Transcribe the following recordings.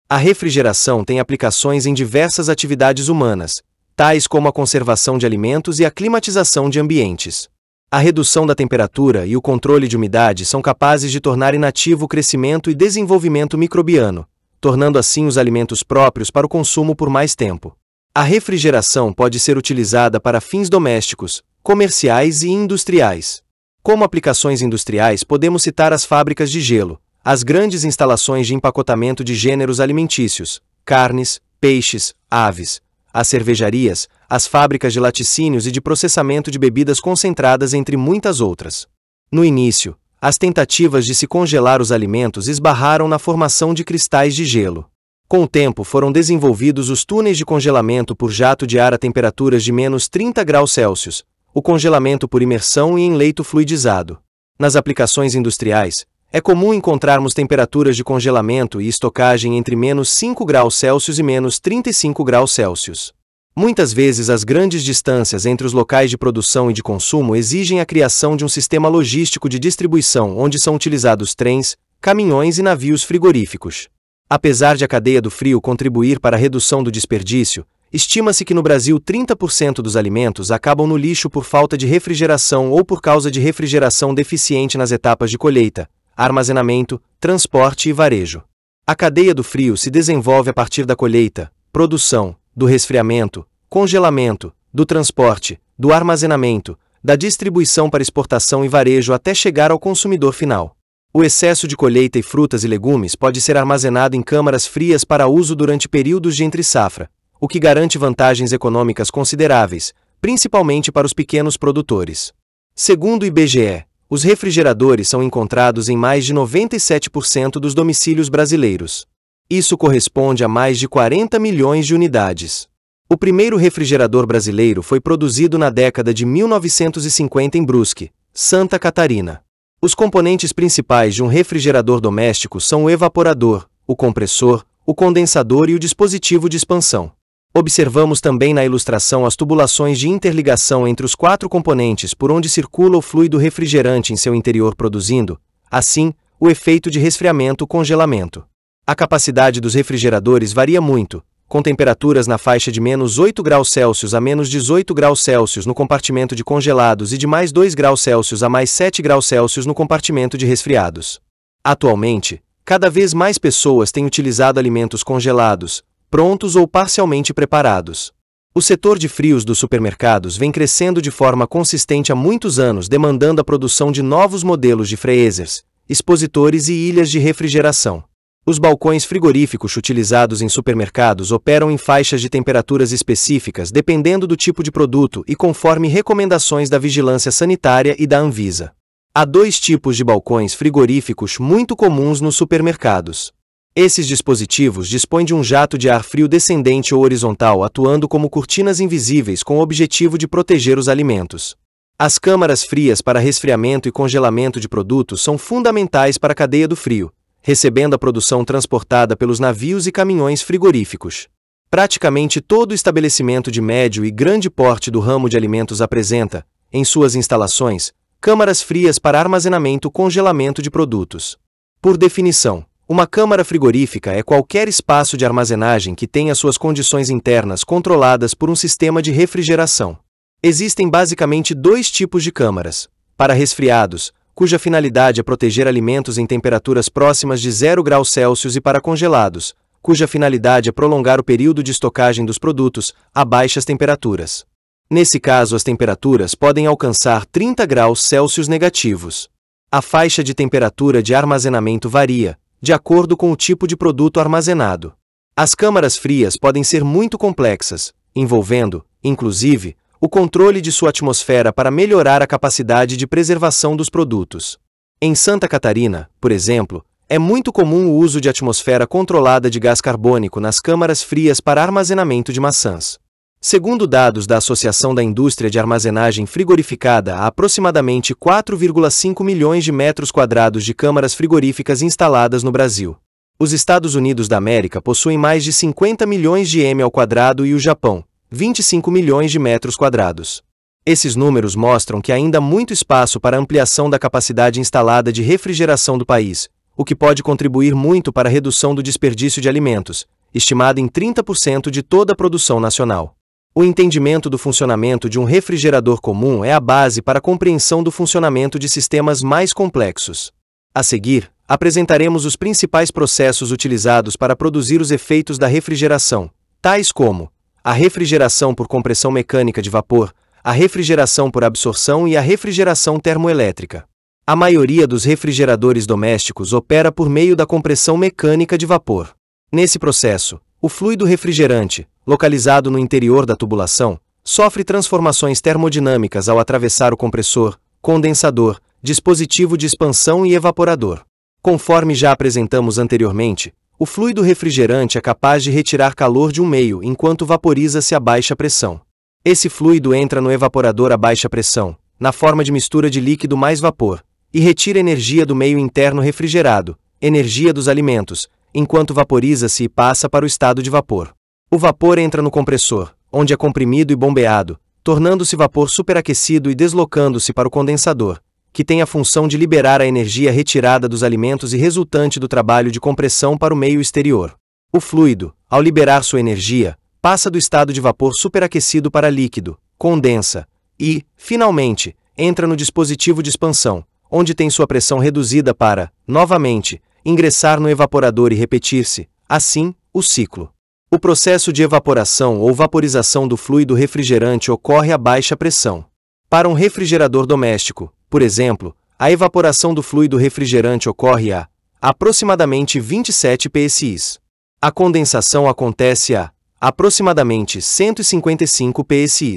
A refrigeração tem aplicações em diversas atividades humanas, tais como a conservação de alimentos e a climatização de ambientes. A redução da temperatura e o controle de umidade são capazes de tornar inativo o crescimento e desenvolvimento microbiano, tornando assim os alimentos próprios para o consumo por mais tempo. A refrigeração pode ser utilizada para fins domésticos, comerciais e industriais. Como aplicações industriais, podemos citar as fábricas de gelo, as grandes instalações de empacotamento de gêneros alimentícios, carnes, peixes, aves, as cervejarias, as fábricas de laticínios e de processamento de bebidas concentradas, entre muitas outras. No início, as tentativas de se congelar os alimentos esbarraram na formação de cristais de gelo. Com o tempo foram desenvolvidos os túneis de congelamento por jato de ar a temperaturas de menos 30 graus Celsius, o congelamento por imersão e em leito fluidizado. Nas aplicações industriais, é comum encontrarmos temperaturas de congelamento e estocagem entre menos 5 graus Celsius e menos 35 graus Celsius. Muitas vezes as grandes distâncias entre os locais de produção e de consumo exigem a criação de um sistema logístico de distribuição onde são utilizados trens, caminhões e navios frigoríficos. Apesar de a cadeia do frio contribuir para a redução do desperdício, estima-se que no Brasil 30% dos alimentos acabam no lixo por falta de refrigeração ou por causa de refrigeração deficiente nas etapas de colheita, armazenamento, transporte e varejo. A cadeia do frio se desenvolve a partir da colheita, produção, do resfriamento, congelamento, do transporte, do armazenamento, da distribuição para exportação e varejo até chegar ao consumidor final. O excesso de colheita e frutas e legumes pode ser armazenado em câmaras frias para uso durante períodos de entre-safra, o que garante vantagens econômicas consideráveis, principalmente para os pequenos produtores. Segundo o IBGE, os refrigeradores são encontrados em mais de 97% dos domicílios brasileiros. Isso corresponde a mais de 40 milhões de unidades. O primeiro refrigerador brasileiro foi produzido na década de 1950 em Brusque, Santa Catarina. Os componentes principais de um refrigerador doméstico são o evaporador, o compressor, o condensador e o dispositivo de expansão. Observamos também na ilustração as tubulações de interligação entre os 4 componentes por onde circula o fluido refrigerante em seu interior produzindo, assim, o efeito de resfriamento-congelamento. A capacidade dos refrigeradores varia muito, com temperaturas na faixa de menos 8 graus Celsius a menos 18 graus Celsius no compartimento de congelados e de mais 2 graus Celsius a mais 7 graus Celsius no compartimento de resfriados. Atualmente, cada vez mais pessoas têm utilizado alimentos congelados, prontos ou parcialmente preparados. O setor de frios dos supermercados vem crescendo de forma consistente há muitos anos, demandando a produção de novos modelos de freezers, expositores e ilhas de refrigeração. Os balcões frigoríficos utilizados em supermercados operam em faixas de temperaturas específicas dependendo do tipo de produto e conforme recomendações da Vigilância Sanitária e da Anvisa. Há 2 tipos de balcões frigoríficos muito comuns nos supermercados. Esses dispositivos dispõem de um jato de ar frio descendente ou horizontal atuando como cortinas invisíveis com o objetivo de proteger os alimentos. As câmaras frias para resfriamento e congelamento de produtos são fundamentais para a cadeia do frio, recebendo a produção transportada pelos navios e caminhões frigoríficos. Praticamente todo estabelecimento de médio e grande porte do ramo de alimentos apresenta, em suas instalações, câmaras frias para armazenamento e congelamento de produtos. Por definição, uma câmara frigorífica é qualquer espaço de armazenagem que tenha suas condições internas controladas por um sistema de refrigeração. Existem basicamente 2 tipos de câmaras: para resfriados, cuja finalidade é proteger alimentos em temperaturas próximas de 0 graus Celsius, e para congelados, cuja finalidade é prolongar o período de estocagem dos produtos a baixas temperaturas. Nesse caso, as temperaturas podem alcançar 30 graus Celsius negativos. A faixa de temperatura de armazenamento varia, de acordo com o tipo de produto armazenado. As câmaras frias podem ser muito complexas, envolvendo, inclusive, o controle de sua atmosfera para melhorar a capacidade de preservação dos produtos. Em Santa Catarina, por exemplo, é muito comum o uso de atmosfera controlada de gás carbônico nas câmaras frias para armazenamento de maçãs. Segundo dados da Associação da Indústria de Armazenagem Frigorificada, há aproximadamente 4,5 milhões de metros quadrados de câmaras frigoríficas instaladas no Brasil. Os Estados Unidos da América possuem mais de 50 milhões de m² e o Japão, 25 milhões de metros quadrados. Esses números mostram que há ainda muito espaço para ampliação da capacidade instalada de refrigeração do país, o que pode contribuir muito para a redução do desperdício de alimentos, estimado em 30% de toda a produção nacional. O entendimento do funcionamento de um refrigerador comum é a base para a compreensão do funcionamento de sistemas mais complexos. A seguir, apresentaremos os principais processos utilizados para produzir os efeitos da refrigeração, tais como a refrigeração por compressão mecânica de vapor, a refrigeração por absorção e a refrigeração termoelétrica. A maioria dos refrigeradores domésticos opera por meio da compressão mecânica de vapor. Nesse processo, o fluido refrigerante, localizado no interior da tubulação, sofre transformações termodinâmicas ao atravessar o compressor, condensador, dispositivo de expansão e evaporador. Conforme já apresentamos anteriormente, o fluido refrigerante é capaz de retirar calor de um meio enquanto vaporiza-se a baixa pressão. Esse fluido entra no evaporador a baixa pressão, na forma de mistura de líquido mais vapor, e retira energia do meio interno refrigerado, energia dos alimentos, enquanto vaporiza-se e passa para o estado de vapor. O vapor entra no compressor, onde é comprimido e bombeado, tornando-se vapor superaquecido e deslocando-se para o condensador, que tem a função de liberar a energia retirada dos alimentos e resultante do trabalho de compressão para o meio exterior. O fluido, ao liberar sua energia, passa do estado de vapor superaquecido para líquido, condensa, e, finalmente, entra no dispositivo de expansão, onde tem sua pressão reduzida para, novamente, ingressar no evaporador e repetir-se, assim, o ciclo. O processo de evaporação ou vaporização do fluido refrigerante ocorre a baixa pressão. Para um refrigerador doméstico, por exemplo, a evaporação do fluido refrigerante ocorre a aproximadamente 27 psi. A condensação acontece a aproximadamente 155 psi.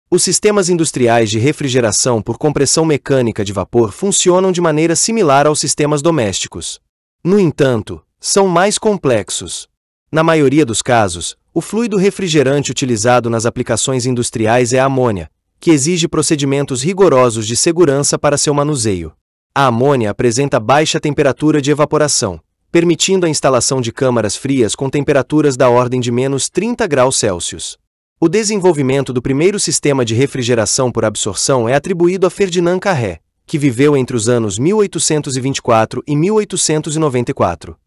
Os sistemas industriais de refrigeração por compressão mecânica de vapor funcionam de maneira similar aos sistemas domésticos. No entanto, são mais complexos. Na maioria dos casos, o fluido refrigerante utilizado nas aplicações industriais é a amônia, que exige procedimentos rigorosos de segurança para seu manuseio. A amônia apresenta baixa temperatura de evaporação, permitindo a instalação de câmaras frias com temperaturas da ordem de menos 30 graus Celsius. O desenvolvimento do primeiro sistema de refrigeração por absorção é atribuído a Ferdinand Carré, que viveu entre os anos 1824 e 1894.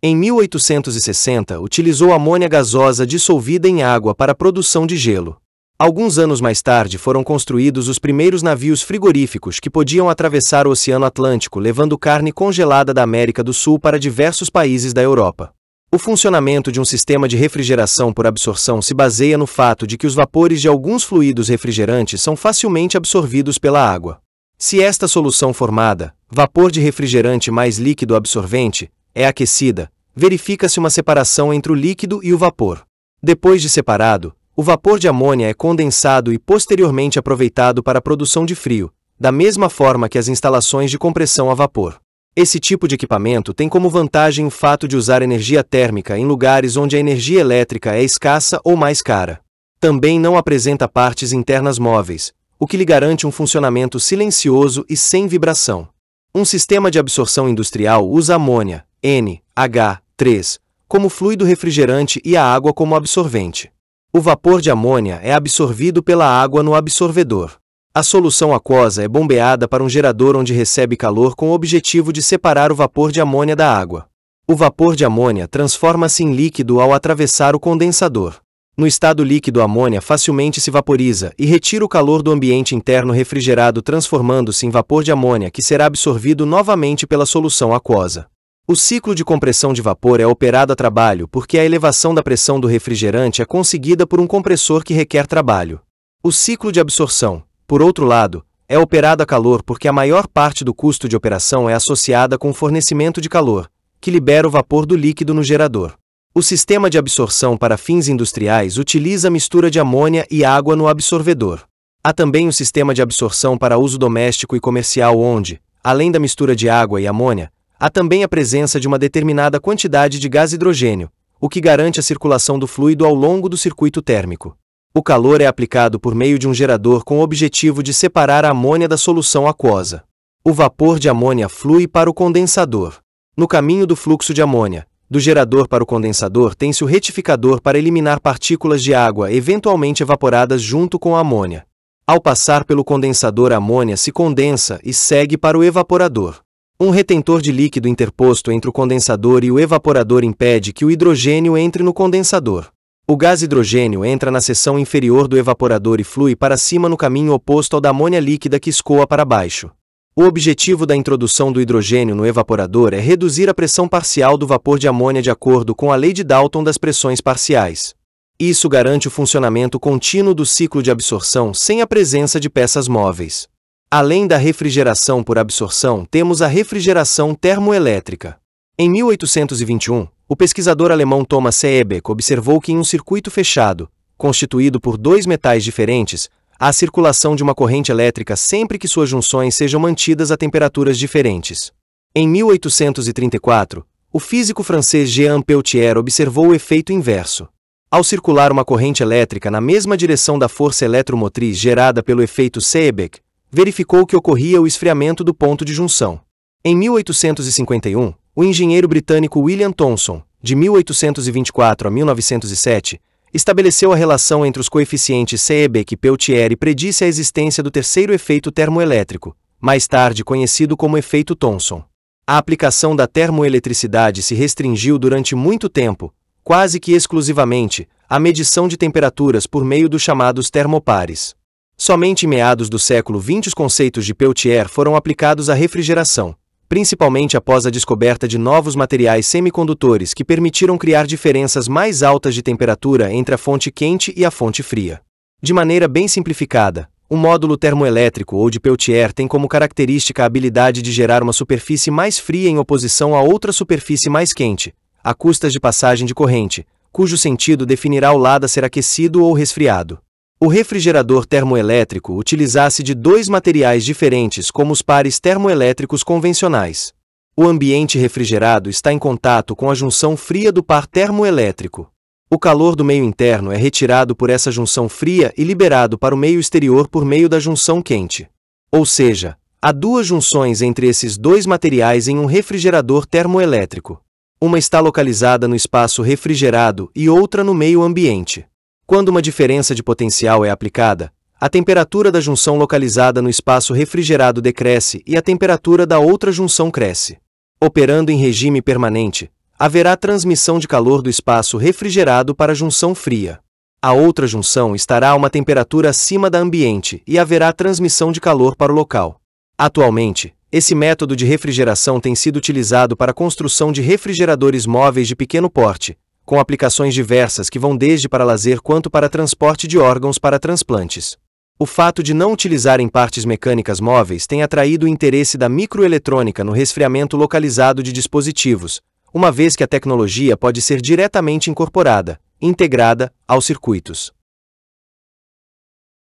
Em 1860, utilizou amônia gasosa dissolvida em água para a produção de gelo. Alguns anos mais tarde foram construídos os primeiros navios frigoríficos que podiam atravessar o Oceano Atlântico levando carne congelada da América do Sul para diversos países da Europa. O funcionamento de um sistema de refrigeração por absorção se baseia no fato de que os vapores de alguns fluidos refrigerantes são facilmente absorvidos pela água. Se esta solução formada, vapor de refrigerante mais líquido absorvente, é aquecida, verifica-se uma separação entre o líquido e o vapor. Depois de separado, o vapor de amônia é condensado e posteriormente aproveitado para a produção de frio, da mesma forma que as instalações de compressão a vapor. Esse tipo de equipamento tem como vantagem o fato de usar energia térmica em lugares onde a energia elétrica é escassa ou mais cara. Também não apresenta partes internas móveis, o que lhe garante um funcionamento silencioso e sem vibração. Um sistema de absorção industrial usa amônia, NH3, como fluido refrigerante e a água como absorvente. O vapor de amônia é absorvido pela água no absorvedor. A solução aquosa é bombeada para um gerador onde recebe calor com o objetivo de separar o vapor de amônia da água. O vapor de amônia transforma-se em líquido ao atravessar o condensador. No estado líquido, a amônia facilmente se vaporiza e retira o calor do ambiente interno refrigerado, transformando-se em vapor de amônia que será absorvido novamente pela solução aquosa. O ciclo de compressão de vapor é operado a trabalho porque a elevação da pressão do refrigerante é conseguida por um compressor que requer trabalho. O ciclo de absorção, por outro lado, é operado a calor porque a maior parte do custo de operação é associada com o fornecimento de calor, que libera o vapor do líquido no gerador. O sistema de absorção para fins industriais utiliza a mistura de amônia e água no absorvedor. Há também o sistema de absorção para uso doméstico e comercial onde, além da mistura de água e amônia, há também a presença de uma determinada quantidade de gás hidrogênio, o que garante a circulação do fluido ao longo do circuito térmico. O calor é aplicado por meio de um gerador com o objetivo de separar a amônia da solução aquosa. O vapor de amônia flui para o condensador. No caminho do fluxo de amônia, do gerador para o condensador tem-se o retificador para eliminar partículas de água eventualmente evaporadas junto com a amônia. Ao passar pelo condensador, a amônia se condensa e segue para o evaporador. Um retentor de líquido interposto entre o condensador e o evaporador impede que o hidrogênio entre no condensador. O gás hidrogênio entra na seção inferior do evaporador e flui para cima no caminho oposto ao da amônia líquida que escoa para baixo. O objetivo da introdução do hidrogênio no evaporador é reduzir a pressão parcial do vapor de amônia de acordo com a lei de Dalton das pressões parciais. Isso garante o funcionamento contínuo do ciclo de absorção sem a presença de peças móveis. Além da refrigeração por absorção, temos a refrigeração termoelétrica. Em 1821, o pesquisador alemão Thomas Seebeck observou que em um circuito fechado, constituído por dois metais diferentes, há a circulação de uma corrente elétrica sempre que suas junções sejam mantidas a temperaturas diferentes. Em 1834, o físico francês Jean Peltier observou o efeito inverso. Ao circular uma corrente elétrica na mesma direção da força eletromotriz gerada pelo efeito Seebeck, verificou que ocorria o esfriamento do ponto de junção. Em 1851, o engenheiro britânico William Thomson, de 1824 a 1907, estabeleceu a relação entre os coeficientes Seebeck e Peltier e predisse a existência do terceiro efeito termoelétrico, mais tarde conhecido como efeito Thomson. A aplicação da termoeletricidade se restringiu durante muito tempo, quase que exclusivamente, à medição de temperaturas por meio dos chamados termopares. Somente em meados do século XX os conceitos de Peltier foram aplicados à refrigeração, principalmente após a descoberta de novos materiais semicondutores que permitiram criar diferenças mais altas de temperatura entre a fonte quente e a fonte fria. De maneira bem simplificada, um módulo termoelétrico ou de Peltier tem como característica a habilidade de gerar uma superfície mais fria em oposição a outra superfície mais quente, a custas de passagem de corrente, cujo sentido definirá o lado a ser aquecido ou resfriado. O refrigerador termoelétrico utilizasse de dois materiais diferentes como os pares termoelétricos convencionais. O ambiente refrigerado está em contato com a junção fria do par termoelétrico. O calor do meio interno é retirado por essa junção fria e liberado para o meio exterior por meio da junção quente. Ou seja, há duas junções entre esses dois materiais em um refrigerador termoelétrico. Uma está localizada no espaço refrigerado e outra no meio ambiente. Quando uma diferença de potencial é aplicada, a temperatura da junção localizada no espaço refrigerado decresce e a temperatura da outra junção cresce. Operando em regime permanente, haverá transmissão de calor do espaço refrigerado para a junção fria. A outra junção estará a uma temperatura acima da ambiente e haverá transmissão de calor para o local. Atualmente, esse método de refrigeração tem sido utilizado para a construção de refrigeradores móveis de pequeno porte, com aplicações diversas que vão desde para lazer quanto para transporte de órgãos para transplantes. O fato de não utilizarem partes mecânicas móveis tem atraído o interesse da microeletrônica no resfriamento localizado de dispositivos, uma vez que a tecnologia pode ser diretamente incorporada, integrada, aos circuitos.